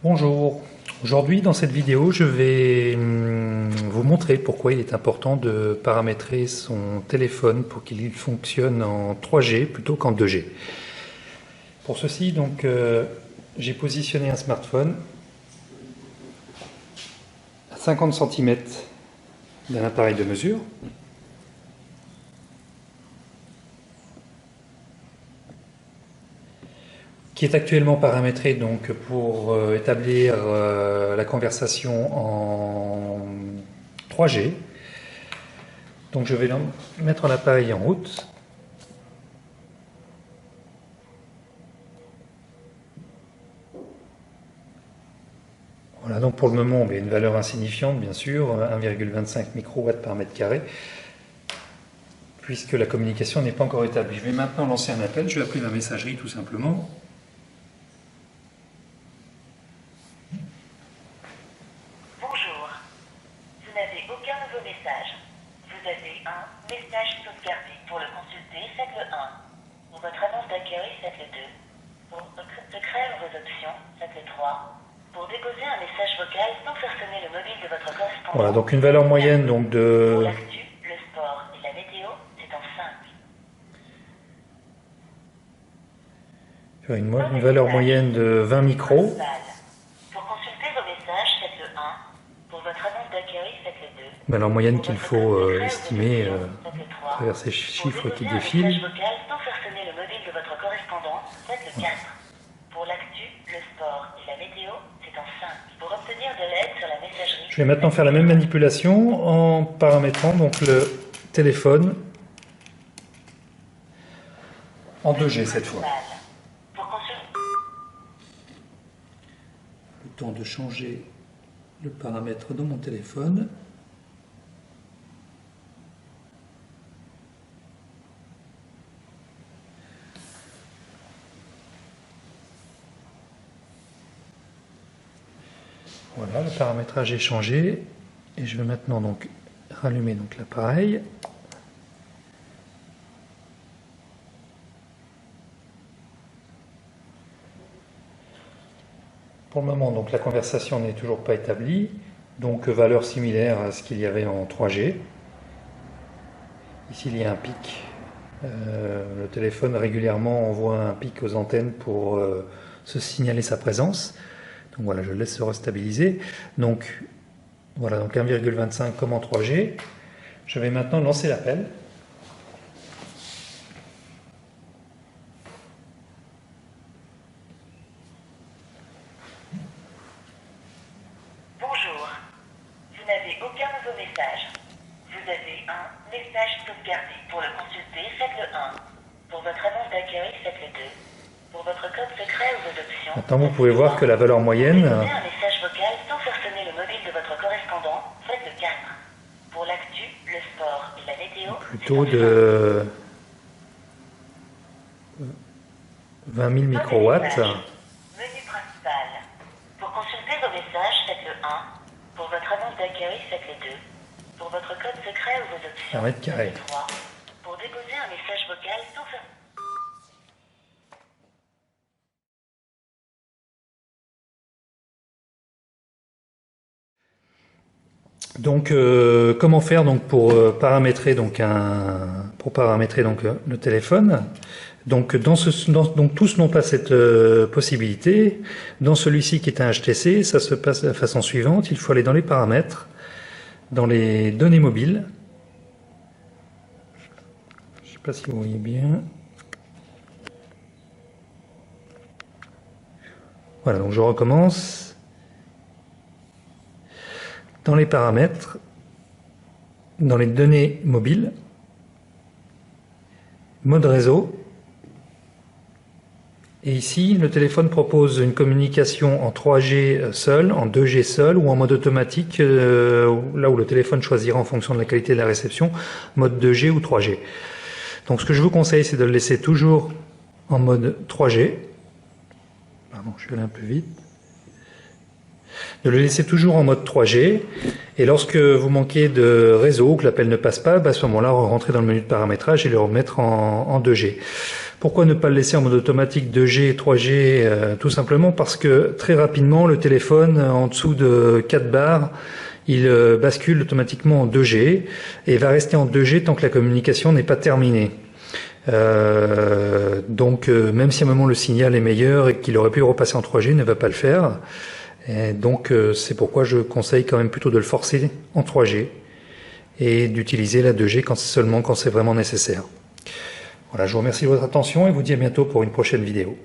Bonjour, aujourd'hui dans cette vidéo je vais vous montrer pourquoi il est important de paramétrer son téléphone pour qu'il fonctionne en 3G plutôt qu'en 2G. Pour ceci donc j'ai positionné un smartphone à 50 cm d'un appareil de mesure. Qui est actuellement paramétré donc pour établir la conversation en 3G. Donc je vais mettre l'appareil en route. Voilà, donc pour le moment, on a une valeur insignifiante, bien sûr, 1,25 microwatts par mètre carré, puisque la communication n'est pas encore établie. Je vais maintenant lancer un appel, je vais appeler ma messagerie tout simplement. Bonjour, vous n'avez aucun nouveau message. Vous avez un message sauvegardé. Pour le consulter, faites le 1. Pour votre annonce d'accueil, faites le 2. Pour secret ou vos options, faites le 3. Pour déposer un message vocal sans faire sonner le mobile de votre correspondant. Voilà, donc une valeur moyenne donc de... Pour l'actu, le sport et la météo, c'est en 5. Une valeur moyenne de 20 micros. Pour consulter vos messages, faites le 1. Pour votre annonce d'accueil, faites le 2. Valeur moyenne qu'il faut estimer à travers ces chiffres qui défilent. Message vocal sans faire sonner le mobile de votre correspondant, faites le 4. Pour l'actu, le sport et la météo, c'est en 5. Pour obtenir de l'aide sur la messagerie... Je vais maintenant faire la même manipulation en paramétrant donc le téléphone en 2G cette fois. Pour consulter... Le temps de changer le paramètre de mon téléphone. Voilà, le paramétrage est changé et je vais maintenant donc rallumer donc l'appareil. Pour le moment, donc la conversation n'est toujours pas établie, donc valeur similaire à ce qu'il y avait en 3G. Ici, il y a un pic. Le téléphone régulièrement envoie un pic aux antennes pour se signaler sa présence. Donc voilà, je laisse se restabiliser. Donc voilà, donc 1,25 comme en 3G. Je vais maintenant lancer l'appel. Bonjour, vous n'avez aucun nouveau message. Vous avez un message sauvegardé. Pour le consulter, faites le 1. Pour votre annonce d'accueil, faites le 2. Pour votre code secret ou vos options... Maintenant, vous pouvez voir que la valeur moyenne... Pour déposer un message vocal sans faire sonner le mobile de votre correspondant, faites le 4. Pour l'actu, le sport et la météo... plutôt de 20 000 microwatts. Menu principal. Pour consulter vos messages, faites le 1. Pour votre annonce d'accueil, faites le 2. Pour votre code secret ou vos options, Un mètre carré. faites le 3. Pour déposer un message vocal sans faire... Donc, comment faire donc pour paramétrer donc le téléphone. Donc, donc tous n'ont pas cette possibilité. Dans celui-ci qui est un HTC, ça se passe de la façon suivante. Il faut aller dans les paramètres, dans les données mobiles. Je ne sais pas si vous voyez bien. Voilà, donc je recommence. Dans les paramètres, dans les données mobiles, mode réseau, et ici le téléphone propose une communication en 3G seul, en 2G seul ou en mode automatique, là où le téléphone choisira en fonction de la qualité de la réception, mode 2G ou 3G. Donc ce que je vous conseille, c'est de le laisser toujours en mode 3G. Pardon, je suis allé un peu vite. De le laisser toujours en mode 3G, et lorsque vous manquez de réseau ou que l'appel ne passe pas, à ce moment-là, rentrer dans le menu de paramétrage et le remettre en 2G. Pourquoi ne pas le laisser en mode automatique 2G, 3G? Tout simplement parce que très rapidement, le téléphone, en dessous de 4 barres, il bascule automatiquement en 2G et va rester en 2G tant que la communication n'est pas terminée. Donc même si à un moment le signal est meilleur et qu'il aurait pu repasser en 3G, il ne va pas le faire. Et donc c'est pourquoi je conseille quand même plutôt de le forcer en 3G et d'utiliser la 2G seulement quand c'est vraiment nécessaire. Voilà, je vous remercie de votre attention et vous dis à bientôt pour une prochaine vidéo.